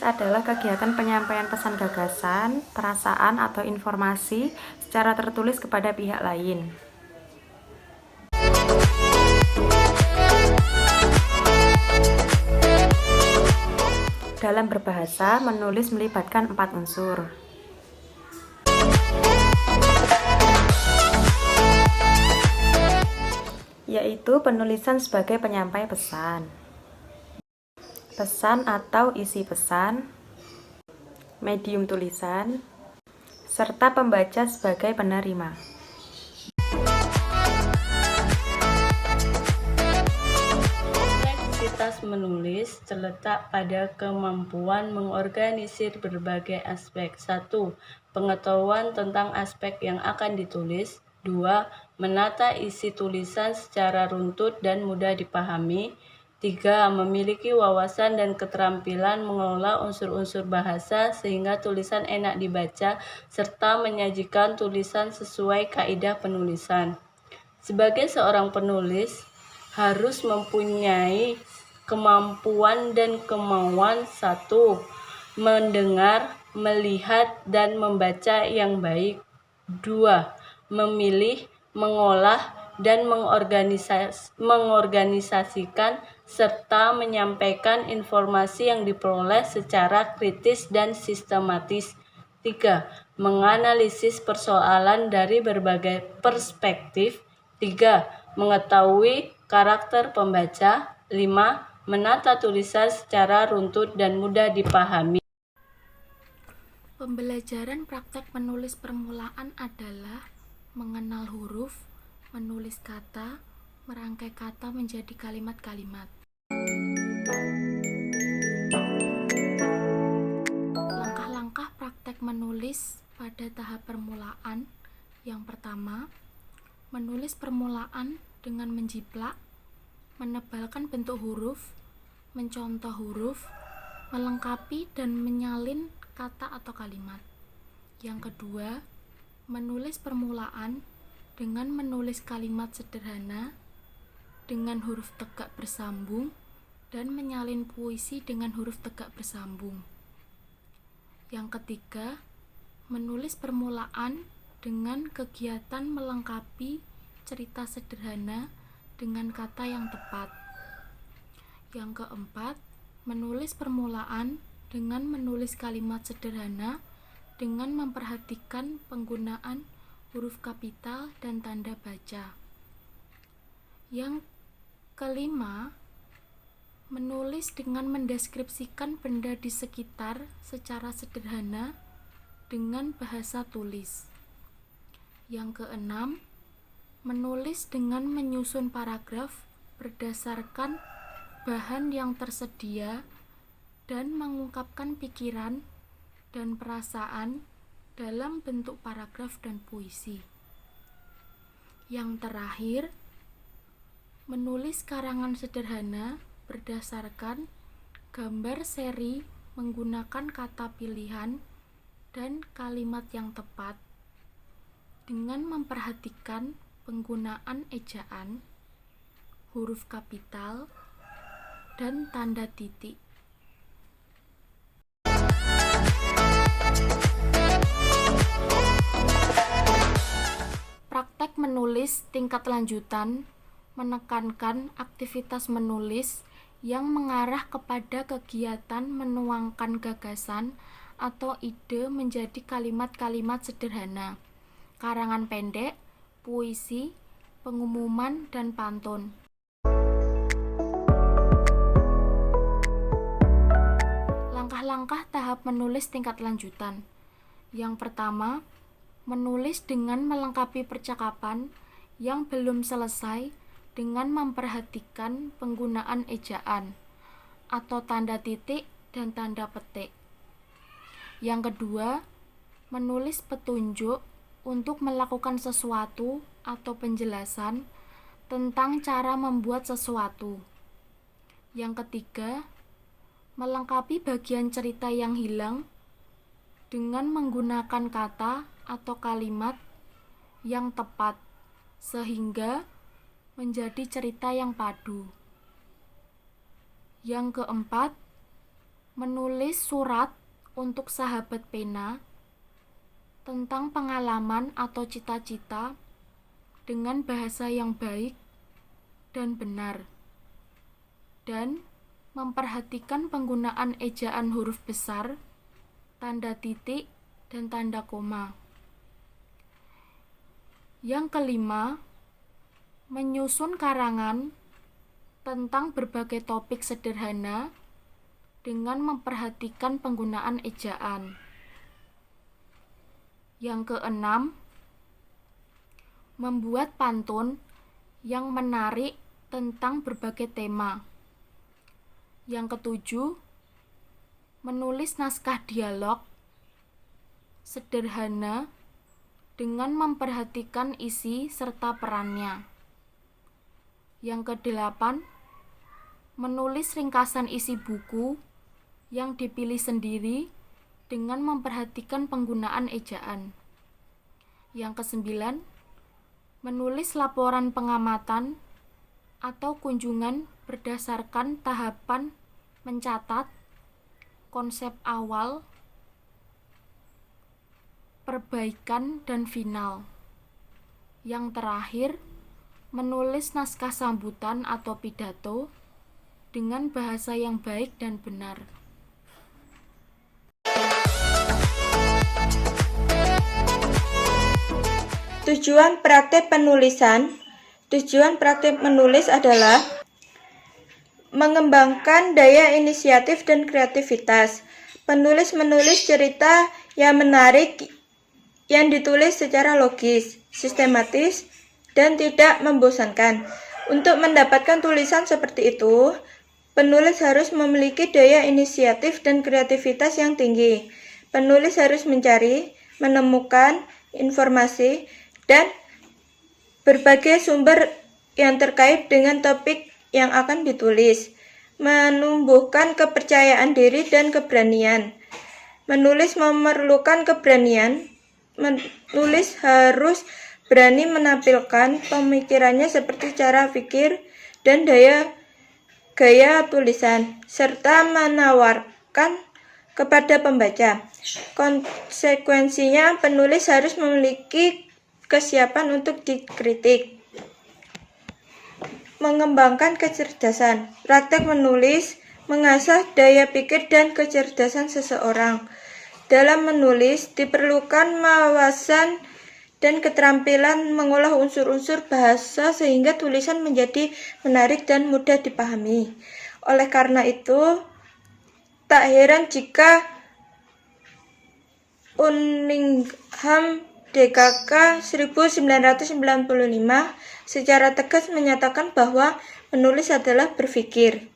adalah kegiatan penyampaian pesan gagasan, perasaan, atau informasi secara tertulis kepada pihak lain. Dalam berbahasa, menulis melibatkan 4 unsur, yaitu penulisan sebagai penyampai pesan, pesan atau isi pesan, medium tulisan, serta pembaca sebagai penerima. Kompleksitas menulis terletak pada kemampuan mengorganisir berbagai aspek. 1. Pengetahuan tentang aspek yang akan ditulis. 2. Menata isi tulisan secara runtut dan mudah dipahami. 3. Memiliki wawasan dan keterampilan mengelola unsur-unsur bahasa sehingga tulisan enak dibaca, serta menyajikan tulisan sesuai kaidah penulisan. Sebagai seorang penulis, harus mempunyai kemampuan dan kemauan. 1. Mendengar, melihat, dan membaca yang baik. 2. Memilih, mengolah, dan mengorganisasikan serta menyampaikan informasi yang diperoleh secara kritis dan sistematis. 3. Menganalisis persoalan dari berbagai perspektif. 3. Mengetahui karakter pembaca. 5. Menata tulisan secara runtut dan mudah dipahami. Pembelajaran praktek menulis permulaan adalah mengenal huruf, menulis kata, merangkai kata menjadi kalimat-kalimat. Langkah-langkah praktek menulis pada tahap permulaan. Yang pertama, menulis permulaan dengan menjiplak, menebalkan bentuk huruf, mencontoh huruf, melengkapi dan menyalin kata atau kalimat. Yang kedua, menulis permulaan dengan menulis kalimat sederhana dengan huruf tegak bersambung dan menyalin puisi dengan huruf tegak bersambung. Yang ketiga, menulis permulaan dengan kegiatan melengkapi cerita sederhana dengan kata yang tepat. Yang keempat, menulis permulaan dengan menulis kalimat sederhana dengan memperhatikan penggunaan huruf kapital dan tanda baca. Yang kelima, menulis dengan mendeskripsikan benda di sekitar secara sederhana dengan bahasa tulis. Yang keenam, menulis dengan menyusun paragraf berdasarkan bahan yang tersedia dan mengungkapkan pikiran dan perasaan dalam bentuk paragraf dan puisi. Yang terakhir, menulis karangan sederhana berdasarkan gambar seri menggunakan kata pilihan dan kalimat yang tepat dengan memperhatikan penggunaan ejaan, huruf kapital, dan tanda titik. Praktek menulis tingkat lanjutan menekankan aktivitas menulis yang mengarah kepada kegiatan menuangkan gagasan atau ide menjadi kalimat-kalimat sederhana, karangan pendek, puisi, pengumuman, dan pantun. Langkah-langkah tahap menulis tingkat lanjutan. Yang pertama, menulis dengan melengkapi percakapan yang belum selesai dengan memperhatikan penggunaan ejaan atau tanda titik dan tanda petik. Yang kedua, menulis petunjuk untuk melakukan sesuatu atau penjelasan tentang cara membuat sesuatu. Yang ketiga, melengkapi bagian cerita yang hilang dengan menggunakan kata atau kalimat yang tepat sehingga menjadi cerita yang padu. Yang keempat, menulis surat untuk sahabat pena tentang pengalaman atau cita-cita dengan bahasa yang baik dan benar, dan memperhatikan penggunaan ejaan huruf besar, tanda titik, dan tanda koma. Yang kelima, menyusun karangan tentang berbagai topik sederhana dengan memperhatikan penggunaan ejaan. Yang keenam, membuat pantun yang menarik tentang berbagai tema. Yang ketujuh, menulis naskah dialog sederhana dengan memperhatikan isi serta perannya. Yang kedelapan, menulis ringkasan isi buku yang dipilih sendiri dengan memperhatikan penggunaan ejaan. Yang kesembilan, menulis laporan pengamatan atau kunjungan berdasarkan tahapan mencatat, konsep awal, perbaikan, dan final. Yang terakhir, menulis naskah sambutan atau pidato dengan bahasa yang baik dan benar. Tujuan praktek penulisan. Tujuan praktek menulis adalah mengembangkan daya inisiatif dan kreativitas. Penulis menulis cerita yang menarik yang ditulis secara logis, sistematis, dan tidak membosankan. Untuk mendapatkan tulisan seperti itu, penulis harus memiliki daya inisiatif dan kreativitas yang tinggi. Penulis harus mencari, menemukan informasi, dan berbagai sumber yang terkait dengan topik yang akan ditulis. Menumbuhkan kepercayaan diri dan keberanian. Menulis memerlukan keberanian. Menulis harus berani menampilkan pemikirannya seperti cara pikir dan gaya tulisan, serta menawarkan kepada pembaca. Konsekuensinya, penulis harus memiliki kesiapan untuk dikritik. Mengembangkan kecerdasan. Praktek menulis mengasah daya pikir dan kecerdasan seseorang. Dalam menulis diperlukan wawasan dan keterampilan mengolah unsur-unsur bahasa sehingga tulisan menjadi menarik dan mudah dipahami. Oleh karena itu, tak heran jika Cunningham DKK 1995 secara tegas menyatakan bahwa menulis adalah berpikir.